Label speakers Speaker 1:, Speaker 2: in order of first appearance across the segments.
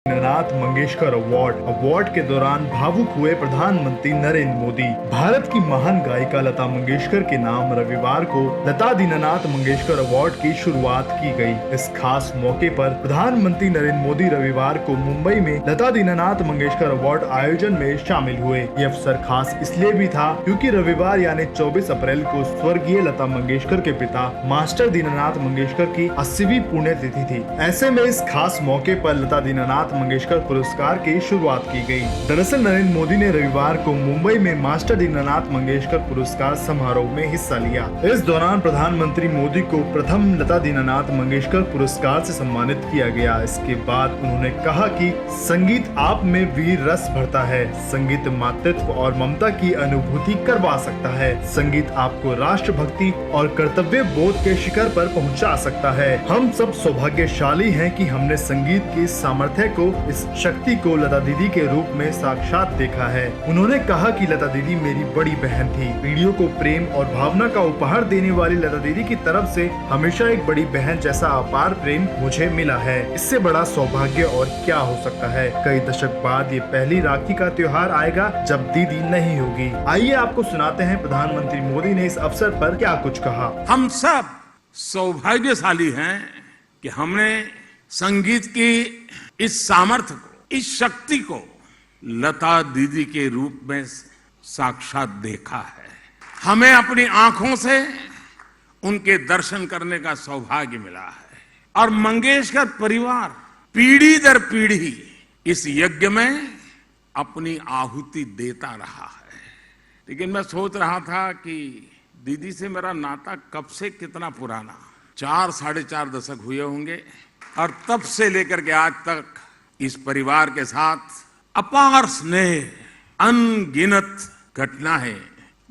Speaker 1: Deenanath Mangeshkar award के दौरान भावुक हुए प्रधानमंत्री नरेंद्र मोदी। भारत की महान गायिका लता मंगेशकर के नाम रविवार को लता दीननाथ मंगेशकर अवार्ड की शुरुआत की गई। इस खास मौके पर प्रधानमंत्री नरेंद्र मोदी रविवार को मुंबई में लता दीननाथ मंगेशकर अवार्ड आयोजन में शामिल हुए। ये अवसर खास इसलिए भी था क्योंकि रविवार यानी 24 अप्रैल को स्वर्गीय लता मंगेशकर के पिता मास्टर दीननाथ मंगेशकर की 80वीं पुण्यतिथि थी। ऐसे में इस खास मौके पर लता दीननाथ मंगेशकर पुरस्कार की शुरुआत की गई। दरअसल नरेंद्र मोदी ने रविवार को मुंबई में मास्टर दीननाथ मंगेशकर पुरस्कार समारोह में हिस्सा लिया। इस दौरान प्रधानमंत्री मोदी को प्रथम लता दीननाथ मंगेशकर पुरस्कार से सम्मानित किया गया। इसके बाद उन्होंने कहा कि संगीत आप में वीर रस भरता है, संगीत मातृत्व और ममता की अनुभूति करवा सकता है, संगीत आपको राष्ट्रभक्ति और कर्तव्य बोध के शिखर पर पहुंचा सकता है। हम सब सौभाग्यशाली हैं कि हमने संगीत की सामर्थ्य को, इस शक्ति को लता दीदी के रूप में साक्षात देखा है। उन्होंने कहा कि लता दीदी मेरी बड़ी बहन थी। पीढ़ियों को प्रेम और भावना का उपहार देने वाली लता दीदी की तरफ से हमेशा एक बड़ी बहन जैसा अपार प्रेम मुझे मिला है। इससे बड़ा सौभाग्य और क्या हो सकता है। कई दशक बाद ये पहली राखी का त्योहार आएगा जब दीदी नहीं होगी। आइए आपको सुनाते हैं प्रधानमंत्री मोदी ने इस अवसर पर क्या कुछ कहा।
Speaker 2: हम सब सौभाग्यशाली हैं कि हमने संगीत की इस सामर्थ्य को, इस शक्ति को लता दीदी के रूप में साक्षात देखा है। हमें अपनी आंखों से उनके दर्शन करने का सौभाग्य मिला है और मंगेशकर परिवार पीढ़ी दर पीढ़ी इस यज्ञ में अपनी आहुति देता रहा है। लेकिन मैं सोच रहा था कि दीदी से मेरा नाता कब से कितना पुराना, 4-4.5 दशक हुए होंगे और तब से लेकर के आज तक इस परिवार के साथ अपार स्नेह, अनगिनत घटनाएं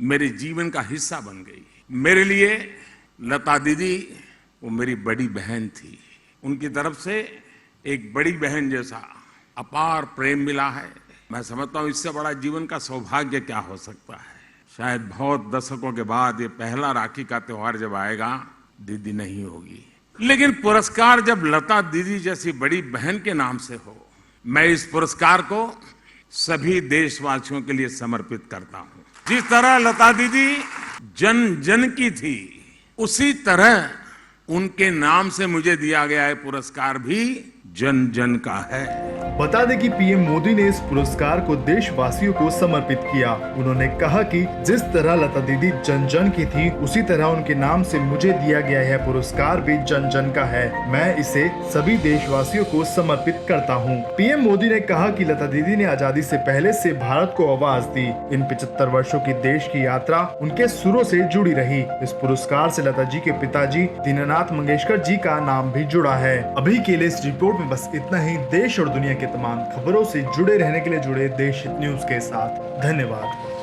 Speaker 2: मेरे जीवन का हिस्सा बन गई। मेरे लिए लता दीदी वो मेरी बड़ी बहन थी। उनकी तरफ से एक बड़ी बहन जैसा अपार प्रेम मिला है। मैं समझता हूँ इससे बड़ा जीवन का सौभाग्य क्या हो सकता है। शायद बहुत दशकों के बाद ये पहला राखी का त्योहार जब आएगा, दीदी नहीं होगी, लेकिन पुरस्कार जब लता दीदी जैसी बड़ी बहन के नाम से हो, मैं इस पुरस्कार को सभी देशवासियों के लिए समर्पित करता हूँ। जिस तरह लता दीदी जन जन की थी, उसी तरह उनके नाम से मुझे दिया गया है पुरस्कार भी जन जन का है।
Speaker 1: बता दें कि पीएम मोदी ने इस पुरस्कार को देशवासियों को समर्पित किया। उन्होंने कहा कि जिस तरह लता दीदी जन जन की थी, उसी तरह उनके नाम से मुझे दिया गया यह पुरस्कार भी जन जन का है। मैं इसे सभी देशवासियों को समर्पित करता हूं। पीएम मोदी ने कहा कि लता दीदी ने आजादी से पहले से भारत को आवाज दी। इन 75 वर्षों की देश की यात्रा उनके सुरों से जुड़ी रही। इस पुरस्कार से लता जी के पिताजी दीननाथ मंगेशकर जी का नाम भी जुड़ा है। अभी के लिए इस रिपोर्ट में बस इतना ही। देश और दुनिया के तमाम खबरों से जुड़े रहने के लिए जुड़े देश हित न्यूज के साथ। धन्यवाद।